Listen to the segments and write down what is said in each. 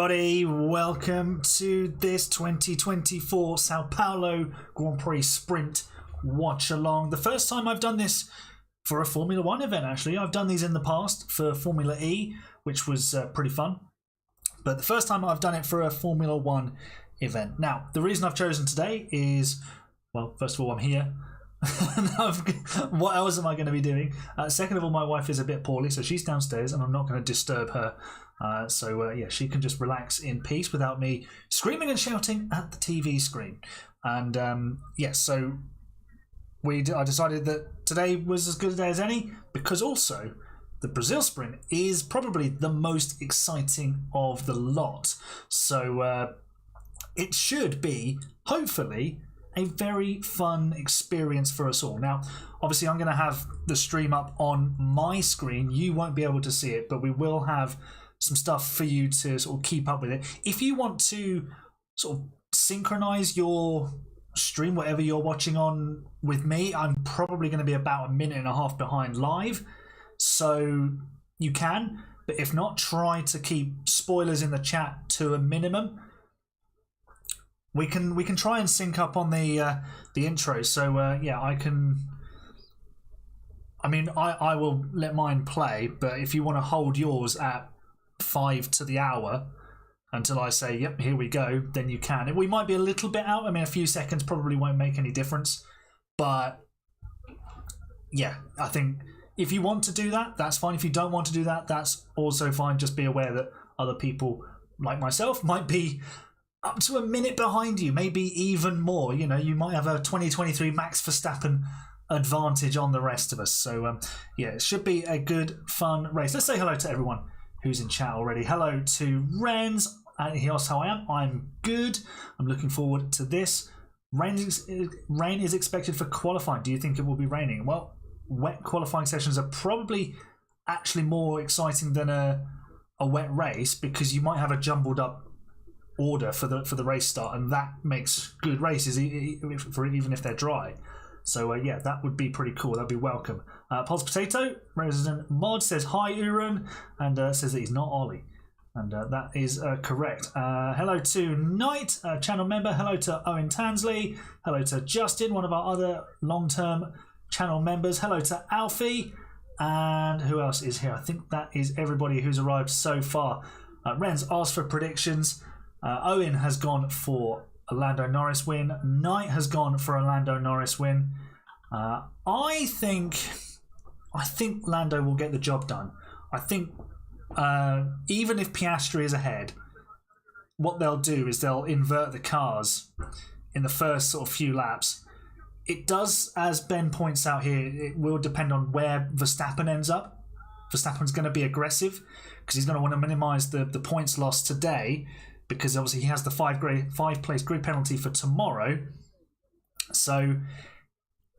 everybody, welcome to this 2024 Sao Paulo Grand Prix Sprint watch along. The first time I've done this for a Formula One event, actually. I've done these in the past for Formula E, which was pretty fun. But the first time I've done it for a Formula One event. Now, the reason I've chosen today is, well, first of all, I'm here. What else am I going to be doing? Second of all, my wife is a bit poorly, so she's downstairs and I'm not going to disturb her. Yeah, she can just relax in peace without me screaming and shouting at the TV screen. And yeah, so I decided that today was as good a day as any, because also the Brazil Sprint is probably the most exciting of the lot. So it should be, hopefully, a very fun experience for us all. Now, obviously, I'm going to have the stream up on my screen. You won't be able to see it, but we will have some stuff for you to sort of keep up with it. If you want to sort of synchronize your stream, whatever you're watching on, with me, I'm probably going to be about a minute and a half behind live, so you can. But if not, try to keep spoilers in the chat to a minimum. We can try and sync up on the intro. So yeah, I will let mine play, but if you want to hold yours at 5 to the hour until I say, yep, here we go, then you can. We might be a little bit out. I mean, a few seconds probably won't make any difference. But yeah, I think if you want to do that, that's fine. If you don't want to do that, that's also fine. Just be aware that other people like myself might be up to a minute behind you, maybe even more. You know, you might have a 2023 Max Verstappen advantage on the rest of us. So yeah, it should be a good, fun race. Let's say hello to everyone who's in chat already. Hello to Renz. He asked how I am. I'm good. I'm looking forward to this. Rain is expected for qualifying. Do you think it will be raining? Well, wet qualifying sessions are probably actually more exciting than a wet race, because you might have a jumbled up order for the race start, and that makes good races even if they're dry. So yeah, that would be pretty cool. That'd be welcome. Pulse Potato, Resident Mod, says hi Uran, and says that he's not Ollie, and that is correct. Hello to Knight, channel member. Hello to Owen Tansley. Hello to Justin, one of our other long-term channel members. Hello to Alfie, and who else is here? I think that is everybody who's arrived so far. Renz asked for predictions. Owen has gone for a Lando Norris win. Knight has gone for a Lando Norris win. I think Lando will get the job done. I think even if Piastri is ahead, what they'll do is they'll invert the cars in the first sort of few laps. It does, as Ben points out here, it will depend on where Verstappen ends up. Verstappen's going to be aggressive because he's going to want to minimise the points lost today, because obviously he has the five-place grid penalty for tomorrow. So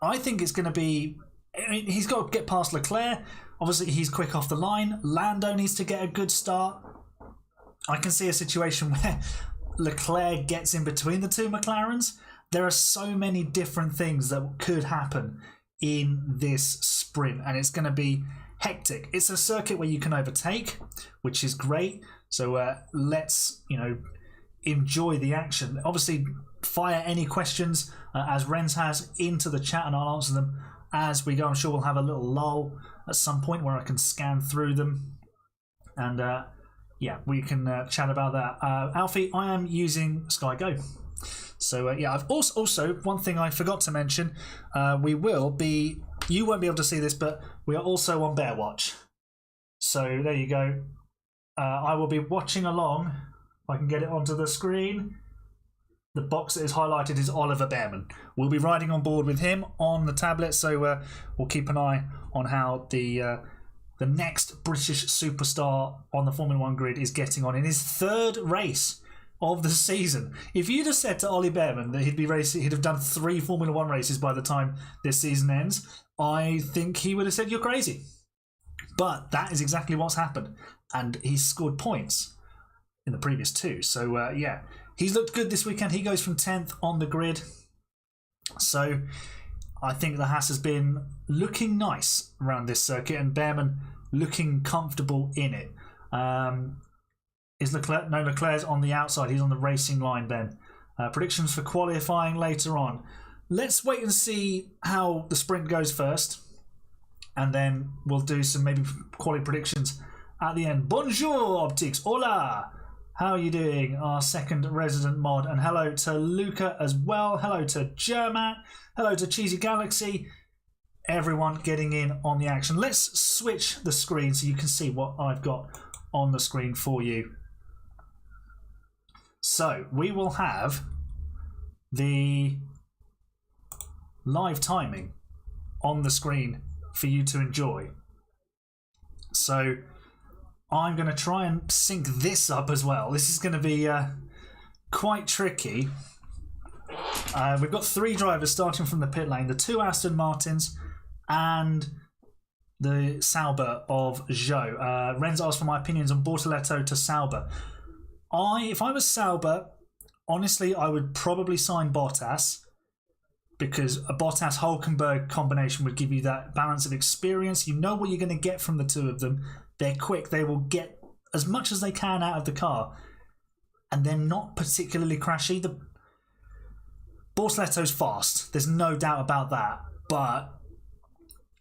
I think it's going to be... I mean, he's got to get past Leclerc. Obviously, he's quick off the line. Lando needs to get a good start. I can see a situation where Leclerc gets in between the two McLarens. There are so many different things that could happen in this sprint, and it's going to be hectic. It's a circuit where you can overtake, which is great. So let's, enjoy the action. Obviously, fire any questions, as Renz has, into the chat, and I'll answer them as we go. I'm sure we'll have a little lull at some point where I can scan through them. And yeah, we can chat about that. Alfie, I am using Sky Go. So yeah, I've also one thing I forgot to mention, you won't be able to see this, but we are also on Bear Watch. So there you go. I will be watching along. If I can get it onto the screen. The box that is highlighted is Oliver Bearman. We'll be riding on board with him on the tablet, so we'll keep an eye on how the next British superstar on the Formula One grid is getting on in his third race of the season. If you'd have said to Ollie Bearman that he'd have done 3 Formula One races by the time this season ends, I think he would have said you're crazy. But that is exactly what's happened, and he's scored points in the previous 2. So yeah, he's looked good this weekend. He goes from 10th on the grid. So I think the Haas has been looking nice around this circuit, and Bearman looking comfortable in it. Is Leclerc? No, Leclerc's on the outside. He's on the racing line then. Predictions for qualifying later on. Let's wait and see how the sprint goes first. And then we'll do some maybe quality predictions at the end. Bonjour, Optics. Hola. How are you doing? Our second resident mod. And hello to Luca as well. Hello to Germat. Hello to Cheesy Galaxy. Everyone getting in on the action. Let's switch the screen so you can see what I've got on the screen for you. So we will have the live timing on the screen for you to enjoy. So I'm going to try and sync this up as well. This is going to be quite tricky. We've got 3 drivers starting from the pit lane, the 2 Aston Martins and the Sauber of Zhou. Renz asked for my opinions on Bortoleto to Sauber. If I was Sauber, honestly, I would probably sign Bottas, because a Bottas-Hulkenberg combination would give you that balance of experience. You know what you're going to get from the 2 of them. They're quick. They will get as much as they can out of the car. And they're not particularly crashy. The Bortoleto's fast. There's no doubt about that. But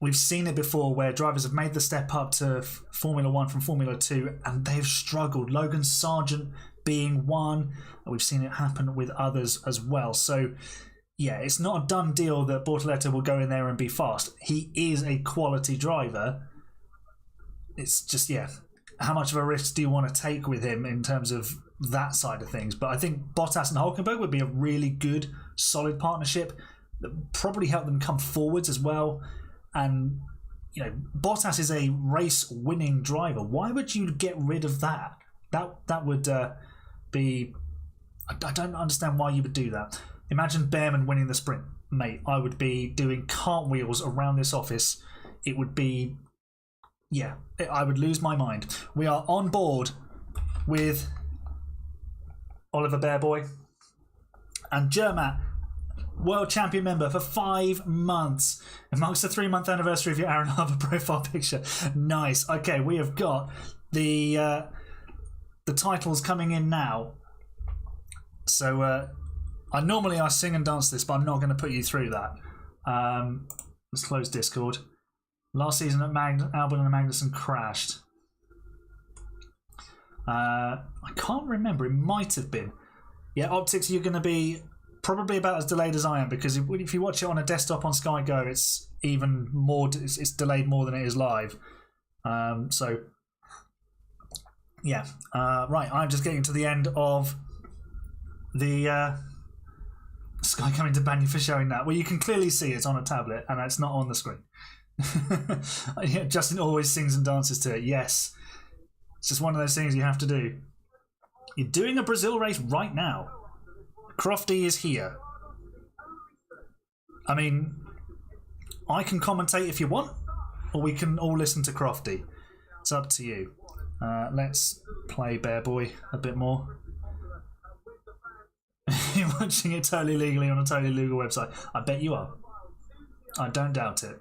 we've seen it before where drivers have made the step up to Formula 1 from Formula 2 and they've struggled. Logan Sargent being one. We've seen it happen with others as well. So yeah, it's not a done deal that Bortoleto will go in there and be fast. He is a quality driver. It's just, yeah, how much of a risk do you want to take with him in terms of that side of things? But I think Bottas and Hulkenberg would be a really good, solid partnership that would probably help them come forwards as well. And, you know, Bottas is a race-winning driver. Why would you get rid of that? That would be... I don't understand why you would do that. Imagine Behrman winning the sprint. Mate, I would be doing cartwheels around this office. It would be... yeah, I would lose my mind. We are on board with Oliver Bearboy and Germat, world champion member for 5 months. It marks the 3-month anniversary of your Aaron Harbour profile picture. Nice. Okay, we have got the titles coming in now. So I sing and dance this, but I'm not going to put you through that. Let's close Discord. Last season at Albon and Magnussen crashed. I can't remember. It might have been. Yeah, Optics, you're going to be probably about as delayed as I am, because if you watch it on a desktop on Sky Go, it's even more. It's delayed more than it is live. So yeah, right. I'm just getting to the end of the Sky coming to ban you for showing that. Well, you can clearly see it's on a tablet and it's not on the screen. Yeah, Justin always sings and dances to it. Yes, it's just one of those things you have to do. You're doing a Brazil race right now. Crofty is here. I mean, I can commentate if you want, or we can all listen to Crofty. It's up to you. Let's play Bear Boy a bit more. You're watching it totally legally on a totally legal website. I bet you are. I don't doubt it.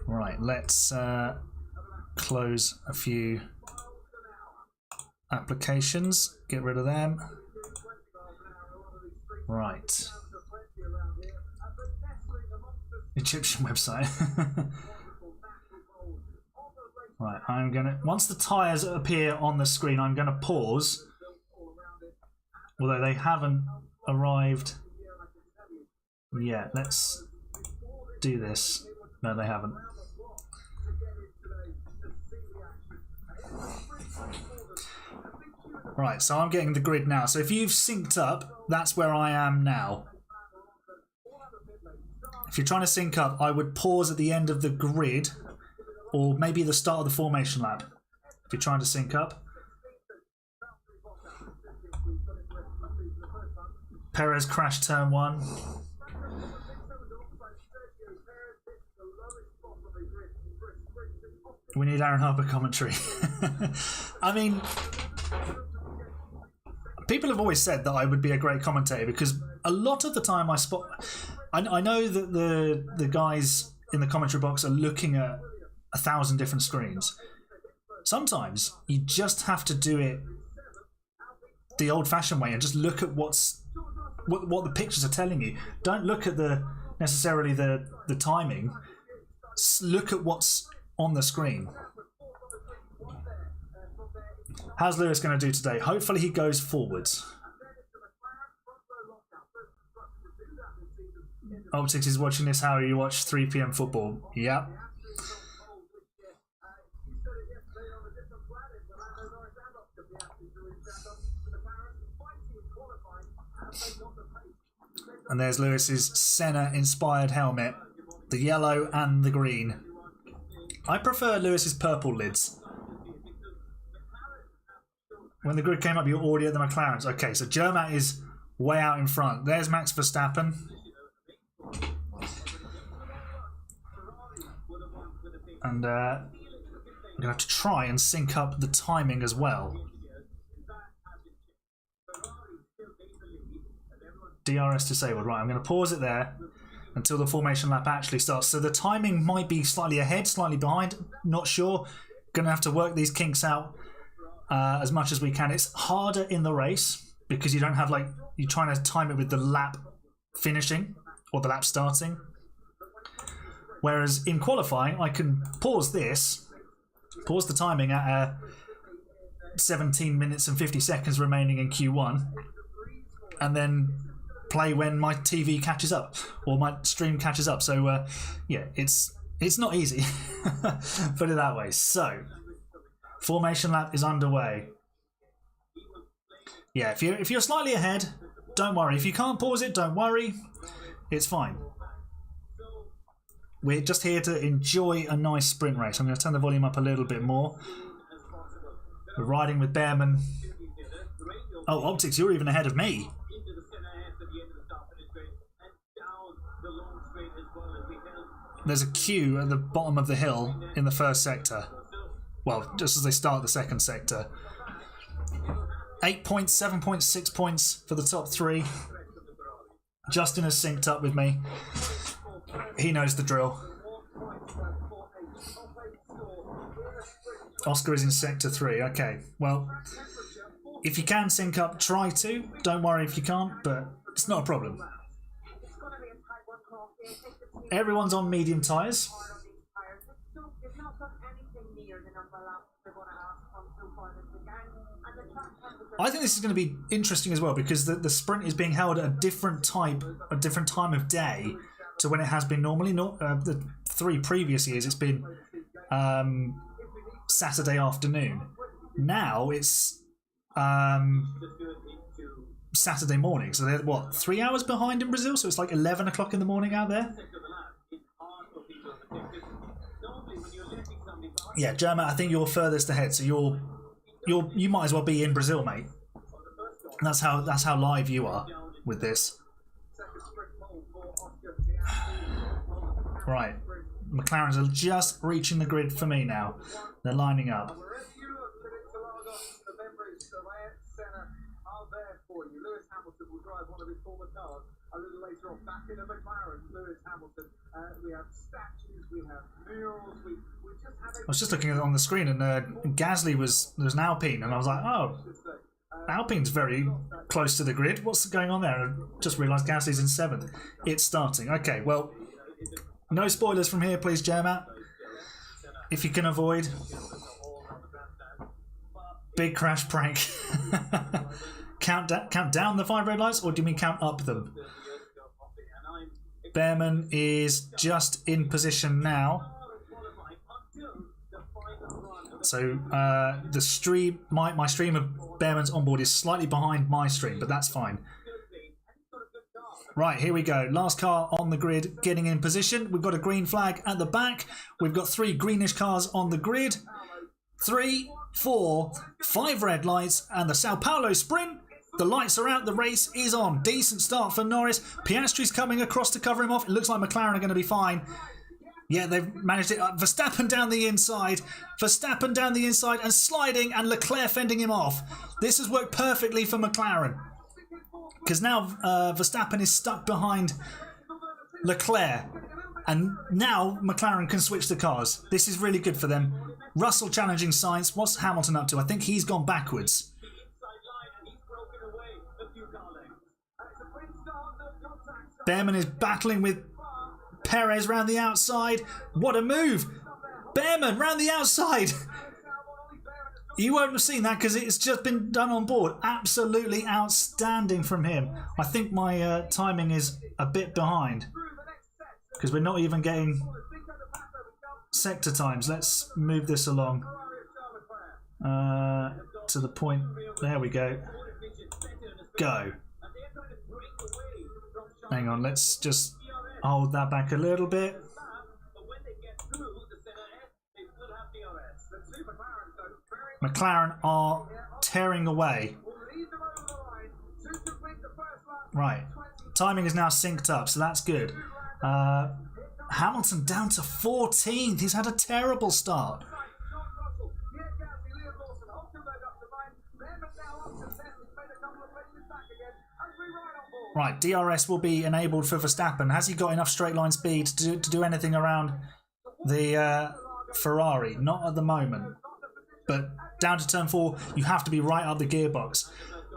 Right, let's close a few applications. Get rid of them. Right. Egyptian website. Right, I'm gonna... once the tyres appear on the screen, I'm gonna pause. Although they haven't arrived yet. Let's do this. No, they haven't. Right, so I'm getting the grid now. So if you've synced up, that's where I am now. If you're trying to sync up, I would pause at the end of the grid, or maybe the start of the formation lap. If you're trying to sync up. Perez crashed turn 1. We need Aaron Harbour commentary. I mean, people have always said that I would be a great commentator, because a lot of the time I know that the guys in the commentary box are looking at 1,000 different screens, sometimes you just have to do it the old-fashioned way and just look at what the pictures are telling you. Don't look at necessarily the timing. Look at what's on the screen. How's Lewis going to do today? Hopefully he goes forwards. Optics is watching this. How you watch 3 PM football? Yep. And there's Lewis's Senna-inspired helmet, the yellow and the green. I prefer Lewis's purple lids. When the grid came up, you're already at the McLarens. Okay, so Germatt is way out in front. There's Max Verstappen. And we're going to have to try and sync up the timing as well. DRS disabled. Right, I'm going to pause it there until the formation lap actually starts. So the timing might be slightly ahead, slightly behind. Not sure. Going to have to work these kinks out as much as we can. It's harder in the race because you don't have you're trying to time it with the lap finishing or the lap starting. Whereas in qualifying, I can pause the timing at 17 minutes and 50 seconds remaining in Q1, and then play when my TV catches up or my stream catches up. So yeah, it's not easy. Put it that way. So formation lap is underway. Yeah, if you're slightly ahead, don't worry. If you can't pause it, don't worry. It's fine. We're just here to enjoy a nice sprint race. I'm going to turn the volume up a little bit more. We're riding with Behrman. Oh, Optics, you're even ahead of me. There's a queue at the bottom of the hill in the first sector. Well, just as they start the second sector. 8 points, 7 points, 6 points for the top 3. Justin has synced up with me. He knows the drill. Oscar is in sector 3. Okay, well, if you can sync up, try to. Don't worry if you can't, but it's not a problem. Everyone's on medium tyres. I think this is going to be interesting as well because the sprint is being held at a different time of day to when it has been normally. Not the 3 previous years, it's been Saturday afternoon. Now it's Saturday morning. So they're what, 3 hours behind in Brazil? So it's like 11 o'clock in the morning out there. Yeah, Germatt, I think you're furthest ahead. So you might as well be in Brazil, mate. And that's how live you are with this. Right, McLarens are just reaching the grid for me now. They're lining up. I was just looking at it on the screen, and Gasly there's an Alpine, and I was like, oh, Alpine's very close to the grid. What's going on there? And I just realised Gasly's in 7th. It's starting. Okay, well, no spoilers from here, please, Germatt. If you can avoid. Big crash prank. Count down the 5 red lights, or do you mean count up them? Behrman is just in position now. So the stream, my stream of Behrman's onboard is slightly behind my stream, but that's fine. Right, here we go. Last car on the grid getting in position. We've got a green flag at the back. We've got 3 greenish cars on the grid. 3, 4, 5 red lights, and the Sao Paulo Sprint. The lights are out, the race is on. Decent start for Norris. Piastri's coming across to cover him off. It looks like McLaren are going to be fine. Yeah, they've managed it. Verstappen down the inside. Verstappen down the inside and sliding, and Leclerc fending him off. This has worked perfectly for McLaren. Because now Verstappen is stuck behind Leclerc. And now McLaren can switch the cars. This is really good for them. Russell challenging Sainz. What's Hamilton up to? I think he's gone backwards. Behrman is battling with Perez round the outside. What a move! Behrman round the outside. You won't have seen that because it's just been done on board. Absolutely outstanding from him. I think my timing is a bit behind because we're not even getting sector times. Let's move this along to the point. There we go. Go. Hang on, let's just hold that back a little bit. McLaren are tearing away. Right, timing is now synced up, so that's good. Hamilton down to 14th. He's had a terrible start. Right, DRS will be enabled for Verstappen. Has he got enough straight line speed to do anything around the Ferrari? Not at the moment. But down to turn 4, you have to be right up the gearbox.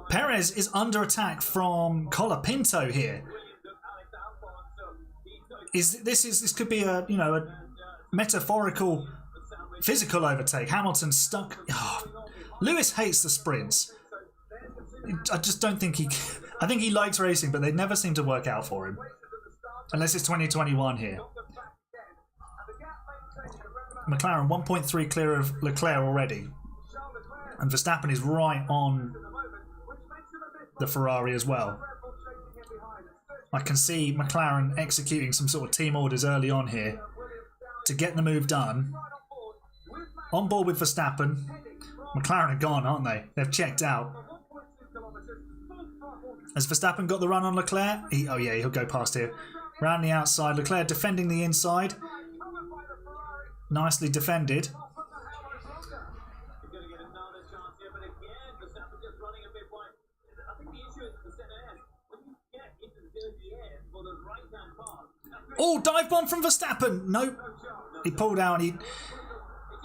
Perez is under attack from Colapinto here. This could be a metaphorical physical overtake. Hamilton stuck. Oh, Lewis hates the sprints. I just don't think he. I think he likes racing, but they never seem to work out for him. Unless it's 2021 here. McLaren 1.3 clear of Leclerc already. And Verstappen is right on the Ferrari as well. I can see McLaren executing some sort of team orders early on here to get the move done. On board with Verstappen. McLaren are gone, aren't they? They've checked out. Has Verstappen got the run on Leclerc? Oh yeah, he'll go past here. Round the outside. Leclerc defending the inside. Nicely defended. Oh, dive bomb from Verstappen. Nope. He pulled out.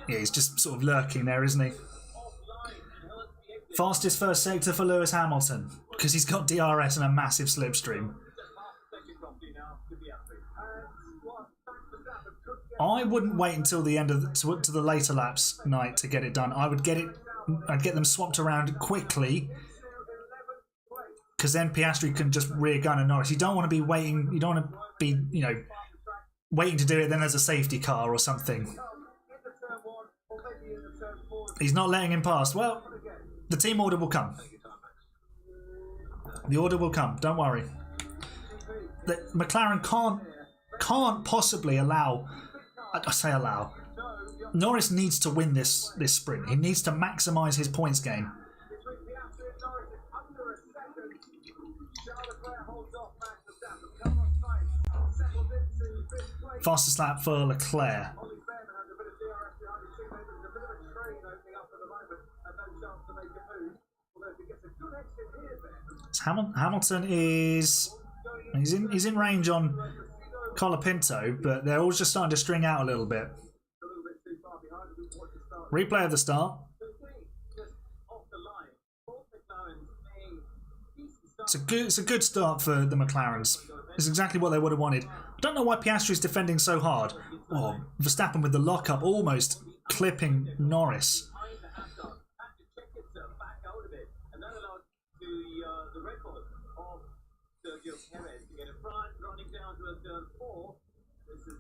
He's just sort of lurking there, isn't he? Fastest first sector for Lewis Hamilton because he's got DRS and a massive slipstream. I wouldn't wait until the end of to the later laps night to get it done. I'd get them swapped around quickly because then Piastri can just rear gun and Norris. You don't want to be waiting. You don't want to be waiting to do it. Then there's a safety car or something. He's not letting him past. Well, the team order will come. The order will come. Don't worry. The McLaren can't possibly allow. I say allow. Norris needs to win this sprint. He needs to maximise his points gain. Fastest lap for Leclerc. Hamilton is he's in range on Colapinto, but they're all just starting to string out a little bit. Replay of the start. It's a good start for the McLarens. It's exactly what they would have wanted. I don't know why Piastri is defending so hard. Oh, Verstappen with the lockup almost clipping Norris.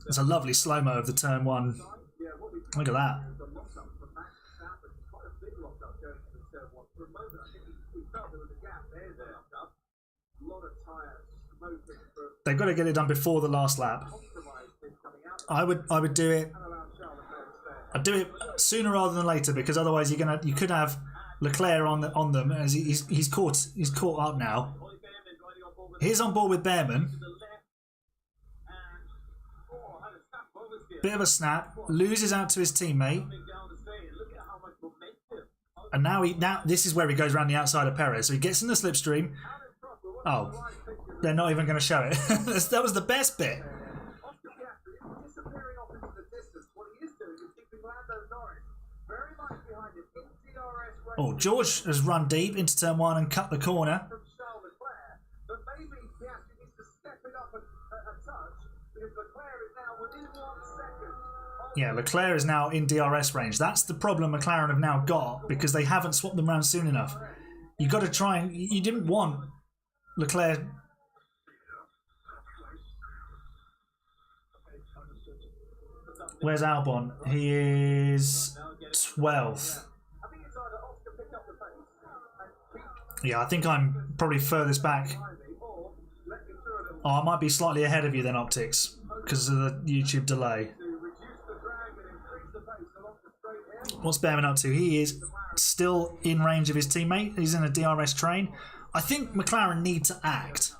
There's a lovely slow-mo of the turn 1. Look at that. They've got to get it done before the last lap. I would do it. I'd do it sooner rather than later because otherwise you could have Leclerc on them as he's caught up now. He's on board with Behrman. Bit of a snap, loses out to his teammate, and now this is where he goes around the outside of Perez. So he gets in the slipstream. Oh, they're not even going to show it. That was the best bit. Oh, George has run deep into turn 1 and cut the corner. Yeah, Leclerc is now in DRS range. That's the problem McLaren have now got because they haven't swapped them around soon enough. You got to try and... You didn't want Leclerc... Where's Albon? He is 12th. Yeah, I think I'm probably furthest back. Oh, I might be slightly ahead of you then, Optics, because of the YouTube delay. What's Behrman up to? He is still in range of his teammate. He's in a DRS train. I think McLaren need to act.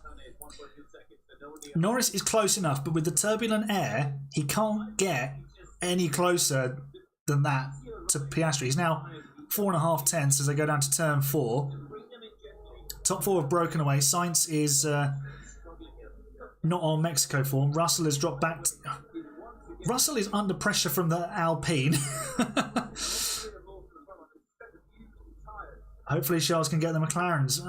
Norris is close enough, but with the turbulent air, he can't get any closer than that to Piastri. He's now 4.5 tenths as they go down to turn 4. Top 4 have broken away. Sainz is not on Mexico form. Russell has dropped back. Russell is under pressure from the Alpine. Hopefully Charles can get the McLarens.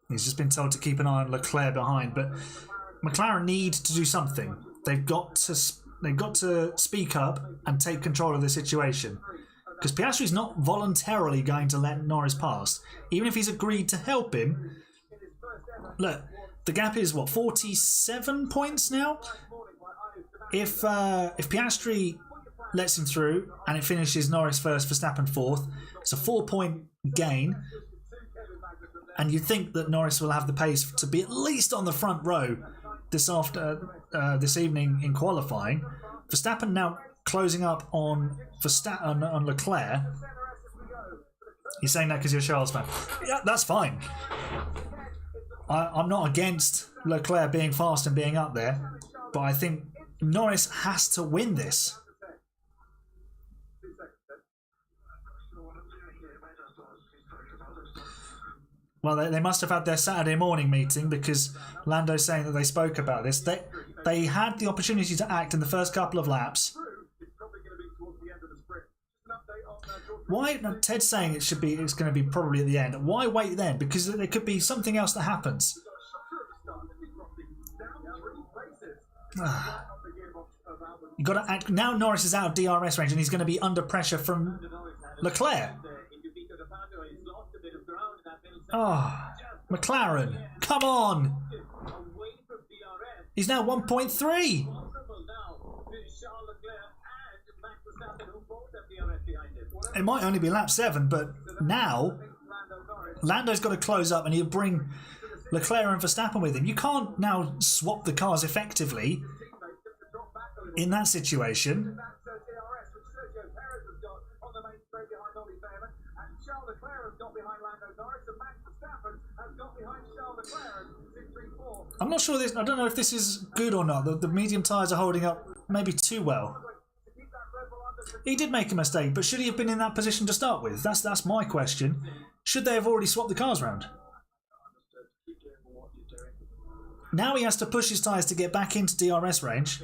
He's just been told to keep an eye on Leclerc behind, but McLaren need to do something. They've got to speak up and take control of the situation. Because Piastri's not voluntarily going to let Norris pass. Even if he's agreed to help him. Look, the gap is what, 47 points now? If Piastri lets him through and it finishes Norris first, Verstappen fourth, it's a 4-point gain. And you'd think that Norris will have the pace to be at least on the front row this evening in qualifying. Verstappen now closing up on Leclerc. You're saying that because you're a Charles fan? Yeah, that's fine. I'm not against Leclerc being fast and being up there, but I think Norris has to win this. Well, they must have had their Saturday morning meeting because Lando's saying that they spoke about this. They had the opportunity to act in the first couple of laps. Why? Ted's saying it's going to be probably at the end. Why wait then? Because there could be something else that happens. You got to act now. Norris is out of DRS range and he's going to be under pressure from Leclerc. Oh, McLaren, come on! He's now 1.3. It might only be lap 7, but now Lando's got to close up and he'll bring Leclerc and Verstappen with him. You can't now swap the cars effectively in that situation. I'm not sure this. I don't know if this is good or not. The medium tyres are holding up maybe too well. He did make a mistake, but should he have been in that position to start with? That's my question. Should they have already swapped the cars around? Now he has to push his tyres to get back into DRS range.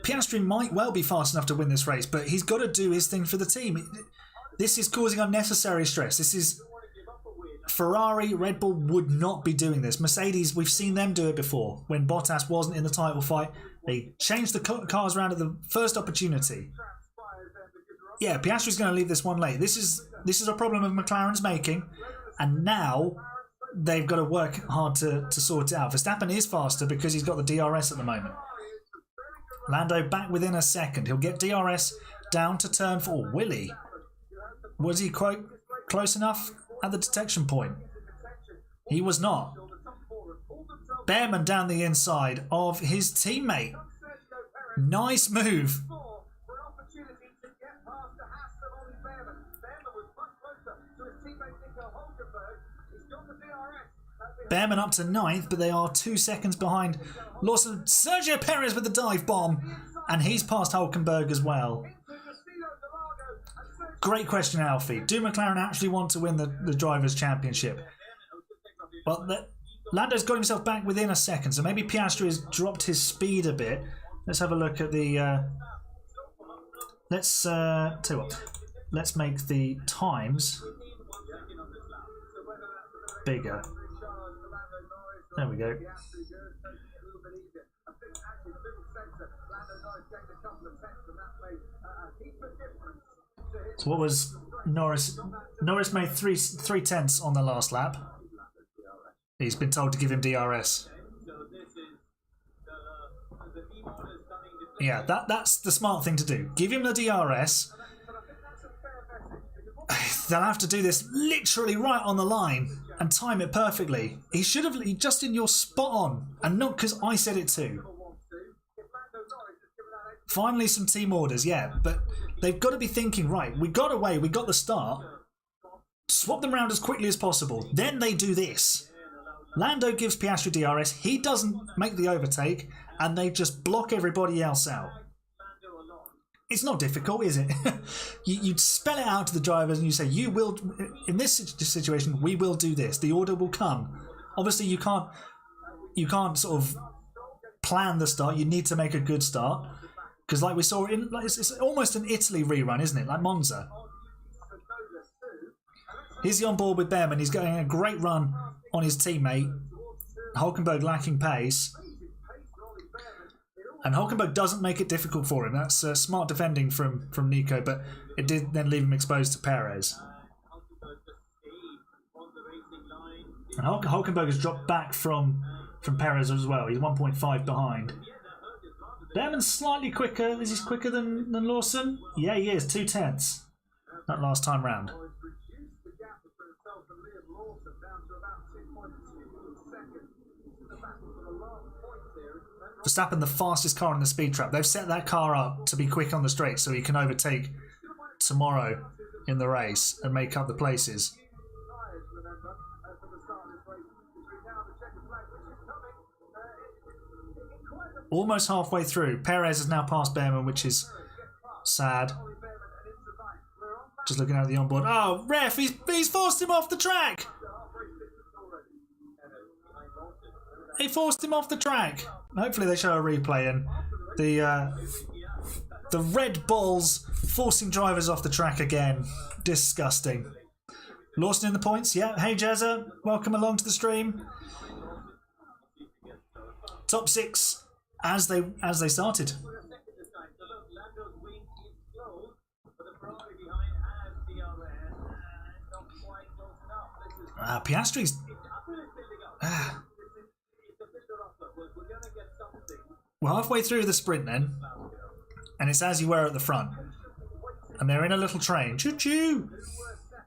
Piastri might well be fast enough to win this race, but he's got to do his thing for the team. This is causing unnecessary stress. This is... Ferrari, Red Bull would not be doing this. Mercedes, we've seen them do it before. When Bottas wasn't in the title fight, they changed the cars around at the first opportunity. Yeah, Piastri's going to leave this one late. This is a problem of McLaren's making, and now they've got to work hard to sort it out. Verstappen is faster because he's got the DRS at the moment. Lando back within a second. He'll get DRS down to turn 4. Will he? Was he quite close enough at the detection point? He was not. Behrman down the inside of his teammate. Nice move. Behrman up to 9th, but they are 2 seconds behind Lawson. Sergio Perez with the dive bomb, and he's past Hulkenberg as well. Great question, Alfie. Do McLaren actually want to win the Drivers' Championship? Well, Lando's got himself back within a second, so maybe Piastri has dropped his speed a bit. Let's have a look at the... let's tell you what. Let's make the times bigger. There we go. So what was Norris? Norris made three tenths on the last lap. He's been told to give him DRS. Yeah, that's the smart thing to do. Give him the DRS. They'll have to do this literally right on the line and time it perfectly. He should have, Justin, you're spot on, and not because I said it too. Finally some team orders, yeah, but they've got to be thinking, right, we got away, we got the start, swap them around as quickly as possible, then they do this. Lando gives Piastri DRS, he doesn't make the overtake, and they just block everybody else out. It's not difficult, is it? you spell it out to the drivers and you say, you will, in this situation, we will do this. The order will come. Obviously, you can't sort of plan the start. You need to make a good start. Because like we saw, it's almost an Italy rerun, isn't it? Like Monza. Here's the on board with Behrman. He's getting a great run on his teammate. Hulkenberg lacking pace. And Hulkenberg doesn't make it difficult for him. That's smart defending from Nico, but it did then leave him exposed to Perez. And Hulkenberg has dropped back from Perez as well. He's 1.5 behind. Behrman's slightly quicker. Is he quicker than Lawson? Yeah, he is. 2 tenths. That last time round. Verstappen, the fastest car in the speed trap. They've set that car up to be quick on the straight so he can overtake tomorrow in the race and make up the places. Almost halfway through. Perez has now passed Behrman, which is sad. Just looking at the onboard. Oh, ref, he's forced him off the track. He forced him off the track. Hopefully they show a replay and the Red Bulls forcing drivers off the track again. Disgusting. Lawson in the points. Yeah. Hey Jezza, welcome along to the stream. Top 6 as they started. Piastri's. We're halfway through the sprint then, and it's as you were at the front. And they're in a little train. Choo-choo!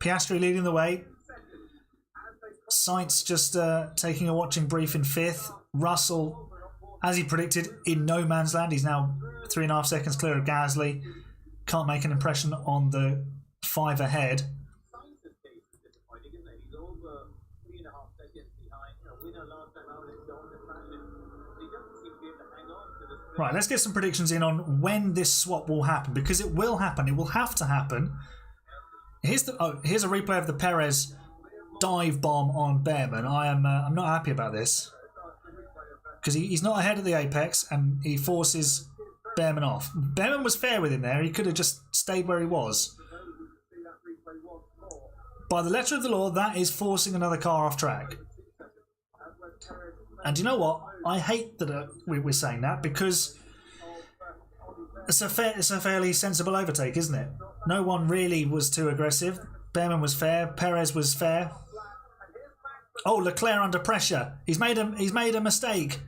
Piastri leading the way. Sainz just taking a watching brief in 5th. Russell, as he predicted, in no man's land. He's now 3.5 seconds clear of Gasly. Can't make an impression on the 5 ahead. Right, let's get some predictions in on when this swap will happen, because it will happen. It will have to happen. Here's a replay of the Perez dive bomb on Behrman. I'm not happy about this because he's not ahead at the apex and he forces Behrman off. Behrman was fair with him there. He could have just stayed where he was. By the letter of the law, that is forcing another car off track. And you know what? I hate that we're saying that because it's a fairly sensible overtake, isn't it? No one really was too aggressive. Behrman was fair. Perez was fair. Oh, Leclerc under pressure. He's made a mistake.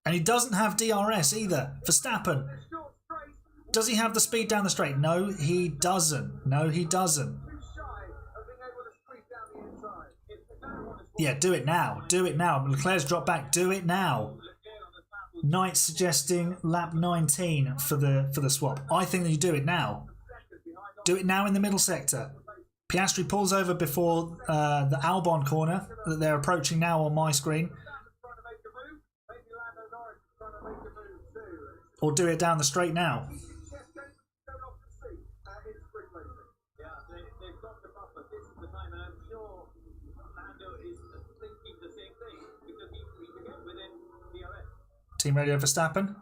And he doesn't have DRS either. Verstappen. Does he have the speed down the straight? No, he doesn't. No, he doesn't. Yeah, do it now. Do it now. Leclerc's dropped back. Do it now. Knight suggesting lap 19 for the swap. I think that you do it now. Do it now in the middle sector. Piastri pulls over before the Albon corner that they're approaching now on my screen. Or do it down the straight now. Team radio Verstappen.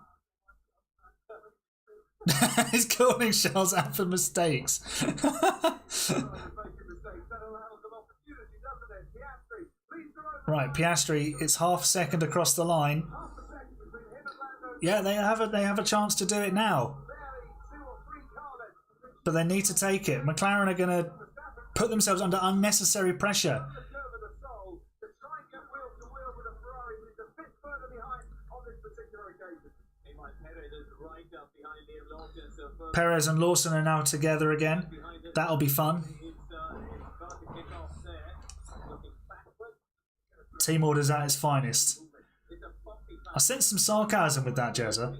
He's calling Charles out for mistakes. Right, Piastri, it's half a second across the line. Yeah, they have a chance to do it now. But they need to take it. McLaren are going to put themselves under unnecessary pressure. Perez and Lawson are now together again. That'll be fun. Team order's at its finest. I sense some sarcasm with that, Jezza.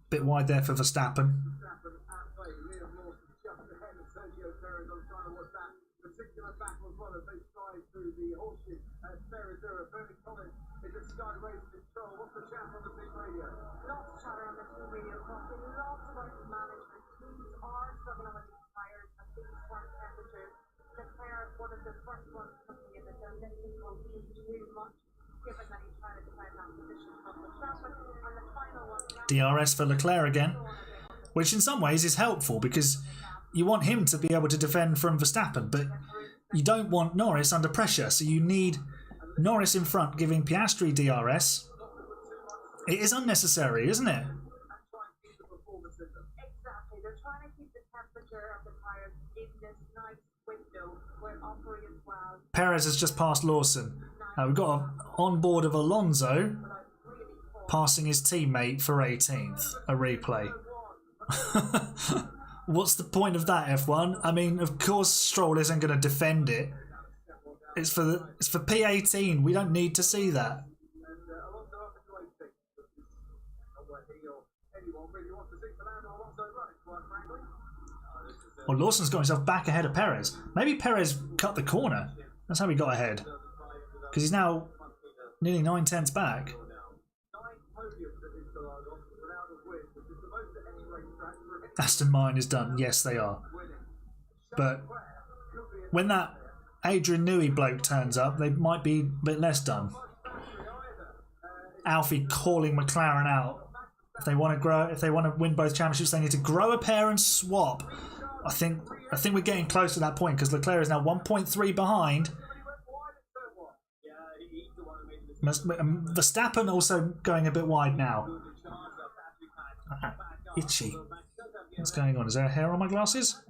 Bit wide there for Verstappen. DRS for Leclerc again, which in some ways is helpful because you want him to be able to defend from Verstappen, but you don't want Norris under pressure, so you need Norris in front giving Piastri DRS. It is unnecessary, isn't it? Perez has just passed Lawson. We've got an onboard of Alonso passing his teammate for 18th. A replay. What's the point of that, F1? I mean, of course Stroll isn't going to defend it. It's for P18. We don't need to see that. Well, Lawson's got himself back ahead of Perez. Maybe Perez cut the corner. That's how he got ahead. Because he's now nearly 9/10 back. Aston Martin is done. Yes, they are. But when that Adrian Newey bloke turns up, they might be a bit less done. Alfie calling McLaren out. If they want to win both championships, they need to grow a pair and swap. I think we're getting close to that point because Leclerc is now 1.3 behind. Verstappen also going a bit wide now. Itchy. What's going on? Is there a hair on my glasses?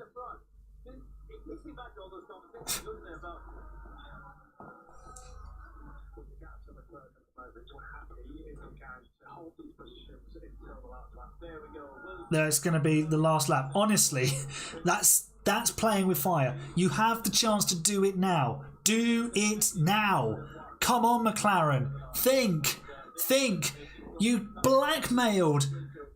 There's going to be the last lap. Honestly, that's playing with fire. You have the chance to do it now. Do it now. Come on, McLaren. Think. You blackmailed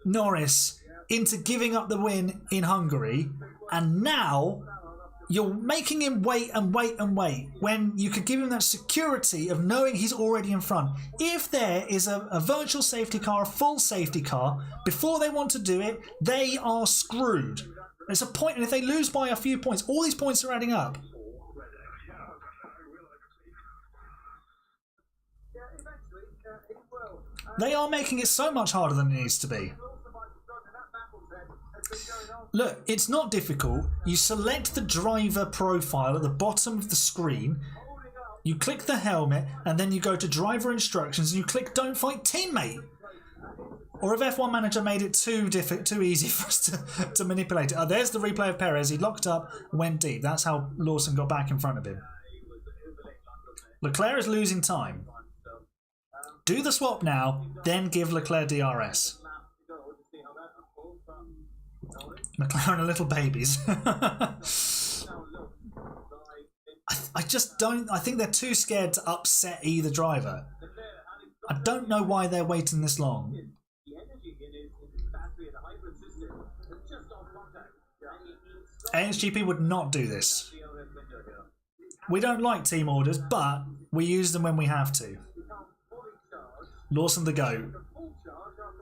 Norris into giving up the win in Hungary, and now you're making him wait and wait and wait when you could give him that security of knowing he's already in front. If there is a virtual safety car, a full safety car, before they want to do it, they are screwed. There's a point, and if they lose by a few points, all these points are adding up. They are making it so much harder than it needs to be. Look, it's not difficult. You select the driver profile at the bottom of the screen, you click the helmet, and then you go to driver instructions and you click don't fight teammate. Or if F1 Manager made it too easy for us to manipulate it. Oh, there's the replay of Perez. He locked up, went deep. That's how Lawson got back in front of him. Leclerc is losing time. Do the swap now, then give Leclerc DRS. McLaren are little babies. I just don't... I think they're too scared to upset either driver. I don't know why they're waiting this long. AHGP would not do this. We don't like team orders, but we use them when we have to. Lawson the goat.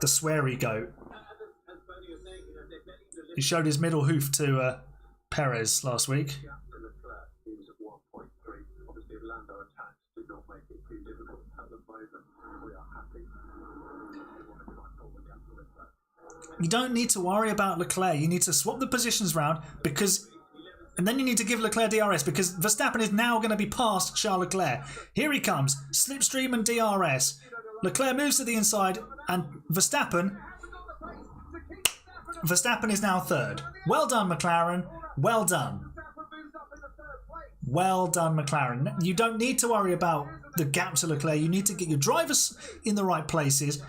The sweary goat. He showed his middle hoof to Perez last week. You don't need to worry about Leclerc. You need to swap the positions round because... And then you need to give Leclerc DRS because Verstappen is now going to be past Charles Leclerc. Here he comes. Slipstream and DRS. Leclerc moves to the inside and Verstappen is now third. Well done, McLaren. Well done. Well done, McLaren. You don't need to worry about the gap to Leclerc. You need to get your drivers in the right places.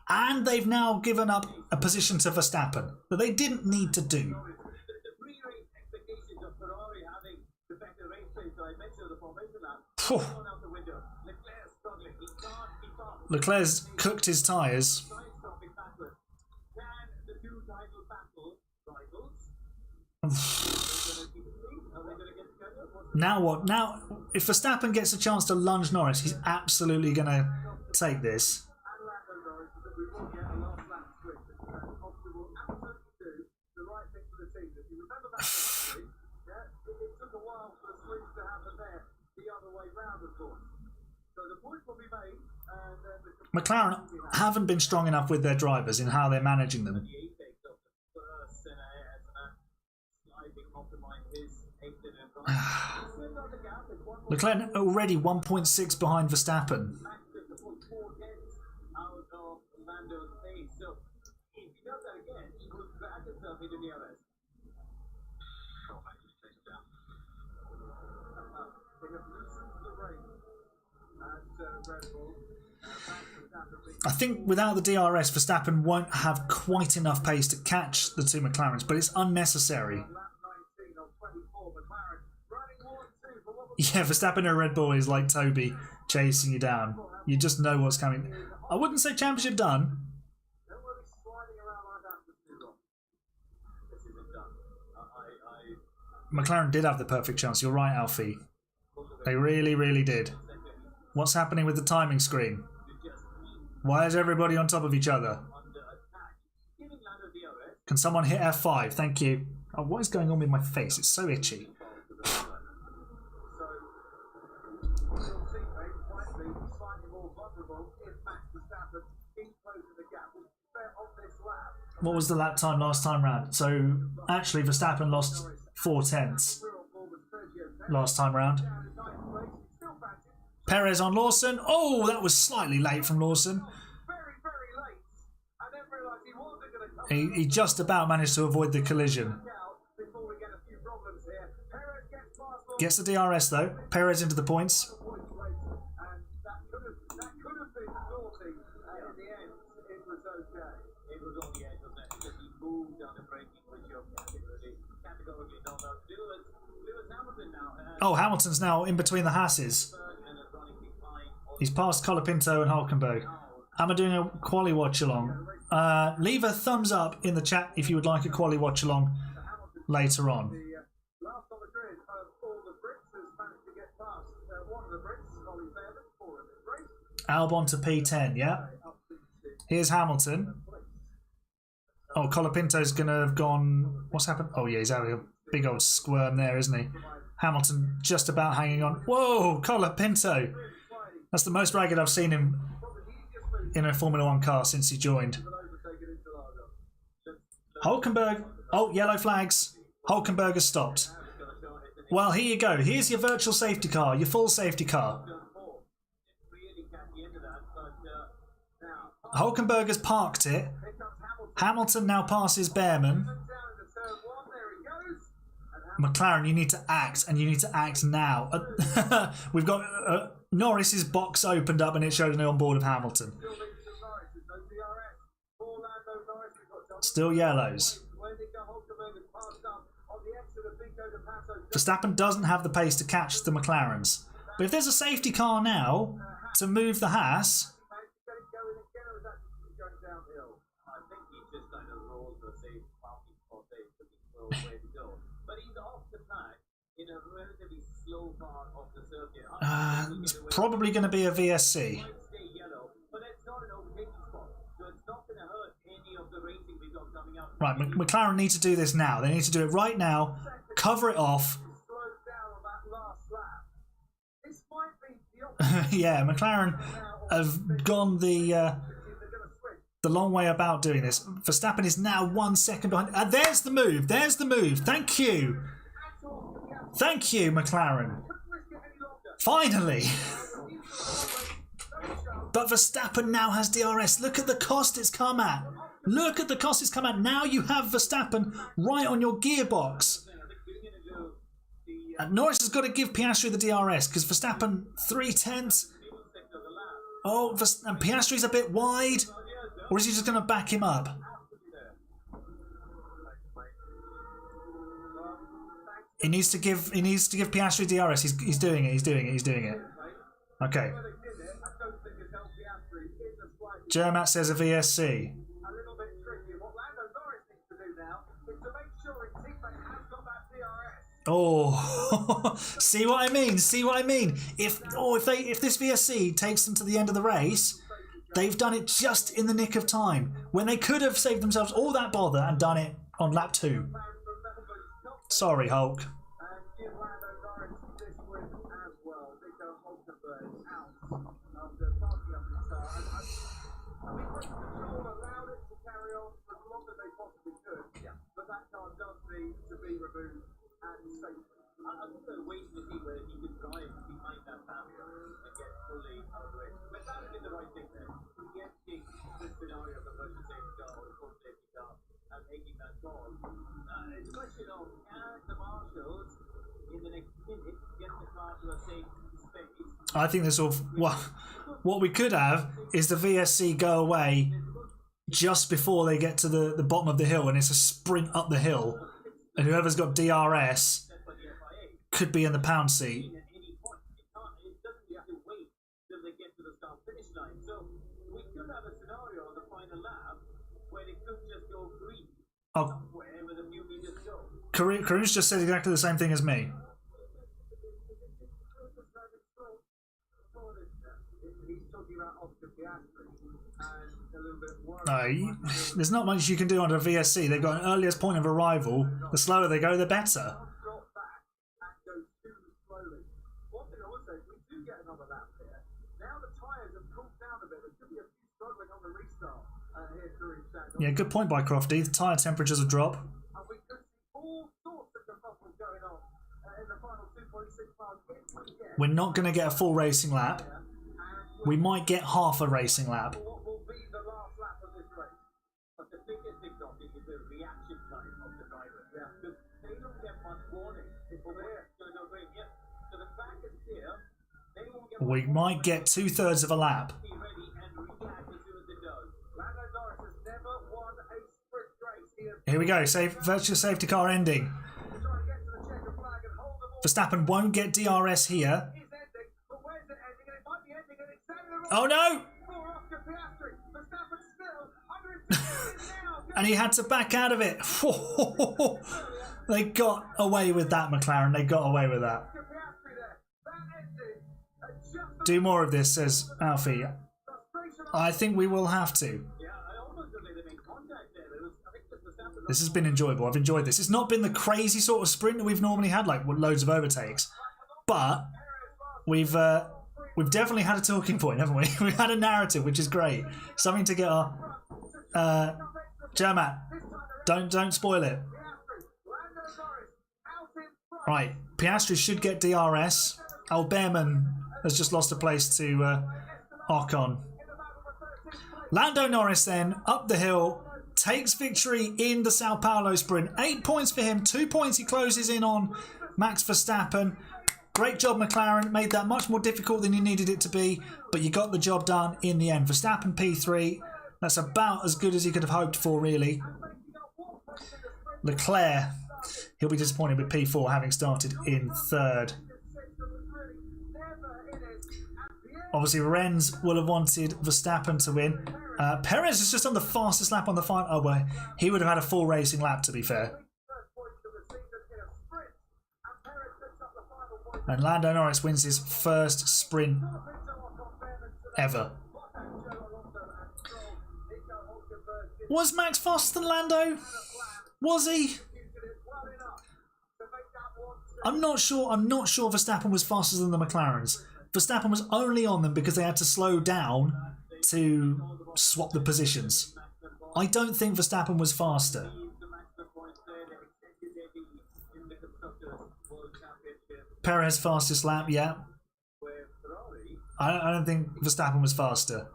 And they've now given up a position to Verstappen that they didn't need to do. Phew. Leclerc's cooked his tyres. Now what? Now, if Verstappen gets a chance to lunge Norris, he's absolutely going to take this. McLaren haven't been strong enough with their drivers in how they're managing them. Leclerc already 1.6 behind Verstappen. I think without the DRS, Verstappen won't have quite enough pace to catch the two McLarens, but it's unnecessary. Yeah, Verstappen in a Red Bull is like Toby chasing you down. You just know what's coming. I wouldn't say championship done. McLaren did have the perfect chance. You're right, Alfie. They really, really did. What's happening with the timing screen? Why is everybody on top of each other? Can someone hit F5? Thank you. Oh, what is going on with my face? It's so itchy. What was the lap time last time round? So, actually, Verstappen lost 4/10 last time round. Perez on Lawson. Oh, that was slightly late from Lawson. He just about managed to avoid the collision. Gets the DRS though. Perez into the points. Oh, Hamilton's now in between the Hasses. He's past Colapinto and Hulkenberg. Am I doing a quali watch along? Leave a thumbs up in the chat if you would like a quali watch along later on. Albon to P10, yeah. Here's Hamilton. Oh, Colapinto's going to have gone... What's happened? Oh, yeah, he's having a big old squirm there, isn't he? Hamilton just about hanging on. Whoa, Colapinto! That's the most ragged I've seen him in a Formula One car since he joined. Hulkenberg. Oh, yellow flags. Hulkenberg has stopped. Well, here you go. Here's your virtual safety car, your full safety car. Hulkenberg has parked it. Hamilton now passes Behrman. McLaren, you need to act, and you need to act now. We've got Norris's box opened up, and it showed an onboard of Hamilton. Still yellows. Verstappen doesn't have the pace to catch the McLarens. But if there's a safety car now to move the Haas... it's probably going to be a VSC. Right, McLaren need to do this now. They need to do it right now. Cover it off. Yeah, McLaren have gone the long way about doing this. Verstappen is now 1 second behind. There's the move. There's the move. Thank you. Thank you, McLaren. Finally. But Verstappen now has DRS. Look at the cost it's come at. Look at the cost it's come at. Now you have Verstappen right on your gearbox. And Norris has got to give Piastri the DRS because Verstappen 3/10. Oh, and Piastri's a bit wide. Or is he just going to back him up? He needs to give Piastri DRS. He's doing it. He's doing it. Okay. Jermat says a VSC. Oh, see what I mean? See what I mean? If this VSC takes them to the end of the race, they've done it just in the nick of time when they could have saved themselves all that bother and done it on lap 2. Sorry, Hulk. I think this will. What we could have is the VSC go away just before they get to the bottom of the hill, and it's a sprint up the hill, and whoever's got DRS could be in the pound seat. Oh, Karun's just said exactly the same thing as me. No, there's not much you can do under a VSC. They've got an earliest point of arrival. The slower they go, the better. Yeah, good point by Crofty. The tyre temperatures will drop. We're not going to get a full racing lap. We might get half a racing lap. We might get 2/3 of a lap. Here we go. Virtual safety car ending. Verstappen won't get DRS here. Oh no! And he had to back out of it. They got away with that, McLaren. They got away with that. Do more of this, says Alfie. I think we will have to. This has been enjoyable. I've enjoyed this. It's not been the crazy sort of sprint that we've normally had, like loads of overtakes. But we've definitely had a talking point, haven't we? We've had a narrative, which is great. Something to get our Jermat, don't spoil it. Right, Piastri should get DRS. Behrman has just lost a place to Ocon. Lando Norris then up the hill, takes victory in the Sao Paulo Sprint. 8 points for him, 2 points he closes in on Max Verstappen. Great job, McLaren. Made that much more difficult than you needed it to be, but you got the job done in the end. Verstappen P3. That's about as good as he could have hoped for, really. Leclerc, he'll be disappointed with P4 having started in 3rd. Obviously, Rennes will have wanted Verstappen to win. Perez is just on the fastest lap on the final. Oh, well, he would have had a full racing lap, to be fair. And Lando Norris wins his first sprint ever. Was Max faster than Lando? Was he? I'm not sure Verstappen was faster than the McLarens. Verstappen was only on them because they had to slow down to swap the positions. I don't think Verstappen was faster. Perez fastest lap, yeah. I don't think Verstappen was faster.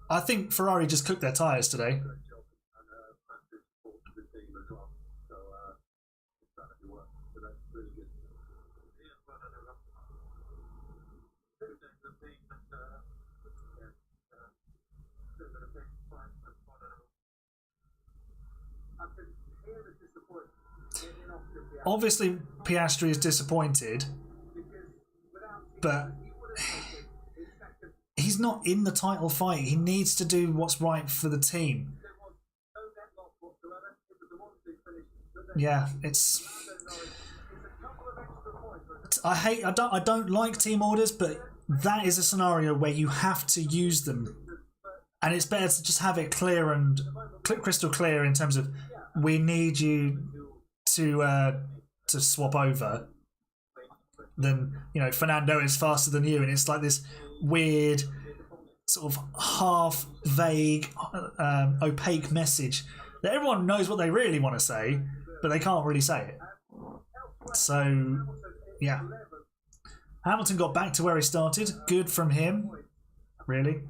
I think Ferrari just cooked their tyres today. Obviously, Piastri is disappointed, but he's not in the title fight. He needs to do what's right for the team. Yeah, it's. I don't like team orders, but that is a scenario where you have to use them, and it's better to just have it clear and crystal clear in terms of we need you to swap over, then Fernando is faster than you, and it's like this weird sort of half vague opaque message that everyone knows what they really want to say, but they can't really say it. So yeah, Hamilton got back to where he started. Good from him, really.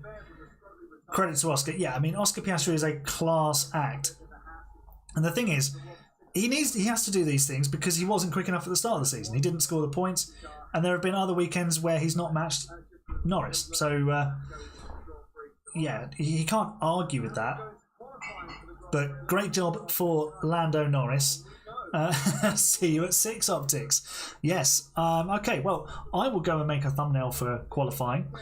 Credit to Oscar. Yeah, I mean, Oscar Piastri is a class act, and the thing is, he has to do these things because he wasn't quick enough at the start of the season. He didn't score the points, and there have been other weekends where he's not matched Norris. So yeah, he can't argue with that. But great job for Lando Norris. See you at 6 Optics. Yes. Okay. Well, I will go and make a thumbnail for qualifying.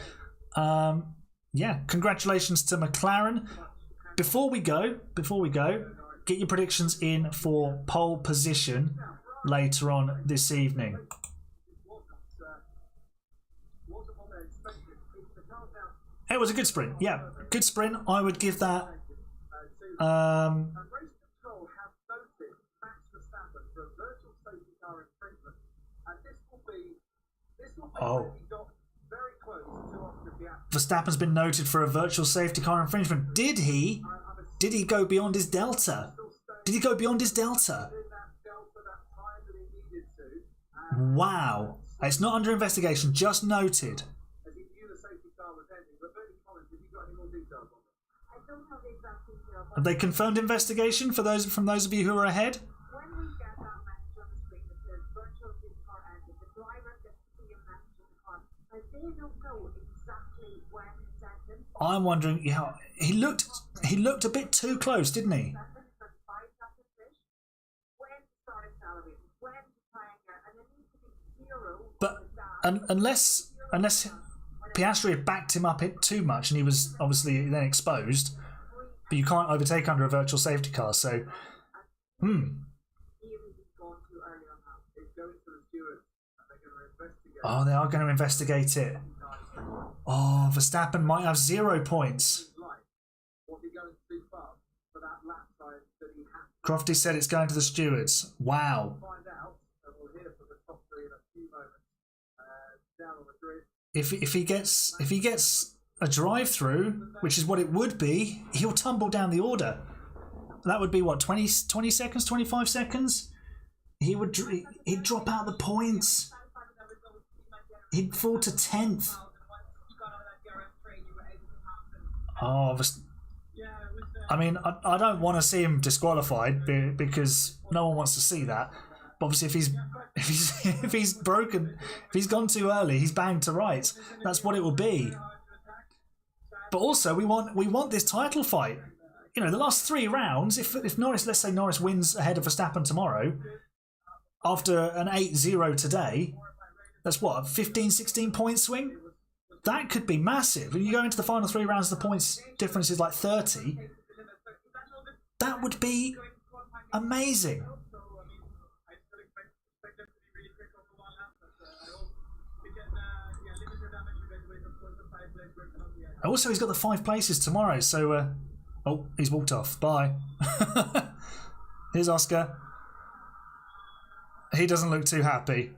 Yeah. Congratulations to McLaren. Before we go. Get your predictions in for pole position later on this evening. It was a good sprint. Yeah, good sprint. I would give that. Oh. Verstappen's been noted for a virtual safety car infringement. Did he? Did he go beyond his delta? Wow. It's not under investigation, just noted. Have they confirmed investigation for those of you who are ahead? I'm wondering, yeah, he looked a bit too close, didn't he? But unless Piastri had backed him up it too much, and he was obviously then exposed, but you can't overtake under a virtual safety car. So, Oh, they are going to investigate it. Oh, Verstappen might have 0 points. Crofty said it's going to the stewards. Wow. If he gets a drive-through, which is what it would be, he'll tumble down the order. That would be what, 20 seconds, 25 seconds? He'd drop out the points. He'd fall to 10th. Oh, I mean, I don't want to see him disqualified because no one wants to see that. But obviously, if he's broken, if he's gone too early, he's banged to rights. That's what it will be. But also, we want this title fight. You know, the last 3 rounds. If Norris, let's say Norris wins ahead of Verstappen tomorrow, after an 8-0 today, that's what, a 15, 16 point swing. That could be massive. When you go into the final 3 rounds, the points difference is like 30. That would be amazing. Also, he's got the 5 places tomorrow, so... oh, he's walked off. Bye. Here's Oscar. He doesn't look too happy.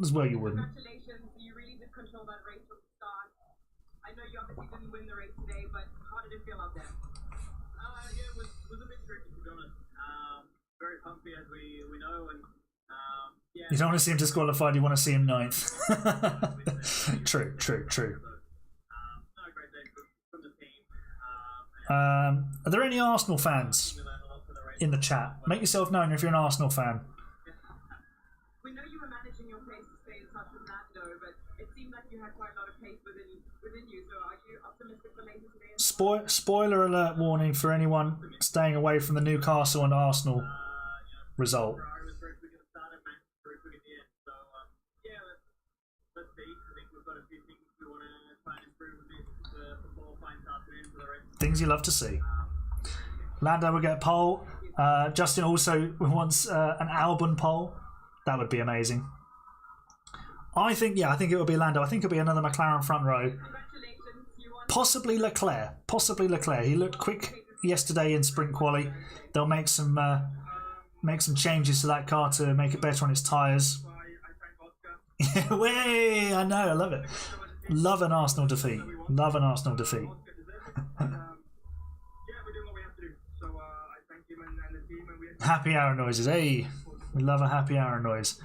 As well you wouldn't. Congratulations, you really did control that race from the start. I know you obviously didn't win the race today, but how did it feel out there? Yeah, it was a bit tricky, to be honest. Very comfy, as we know, and yeah. You don't want to see him disqualified, you want to see him ninth. True. No, great day from the team. Are there any Arsenal fans in the chat? Make yourself known if you're an Arsenal fan. We know you were managing your pace to stay in touch with Lando, but it seemed like you had quite a lot of pace within you. So are you optimistic for later today? Spoiler alert warning for anyone staying away from the Newcastle and Arsenal result. Ferrari was very quick at the start and Max was very quick at the end. So yeah, let's see. I think we've got a few things we want to try and improve a bit for qualifying this afternoon for the rest. Things you love to see. Lando will get a pole. Justin also wants an Albon pole. That would be amazing. I think it will be Lando. I think it'll be another McLaren front row. Possibly Leclerc. He looked quick yesterday in sprint quali. They'll make some changes to that car to make it better on its tyres. Way, I know, I love it. Love an Arsenal defeat. Happy hour noises, hey. We love a happy hour noise.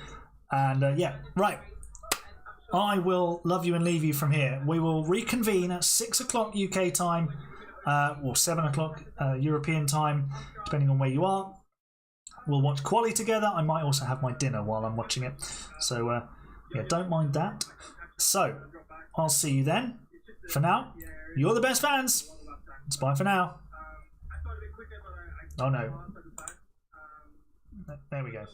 And yeah, right. I will love you and leave you from here. We will reconvene at 6 o'clock UK time, or 7 o'clock European time, depending on where you are. We'll watch quali together. I might also have my dinner while I'm watching it. So yeah, don't mind that. So I'll see you then. For now, you're the best fans. It's bye for now. Oh no. There we go.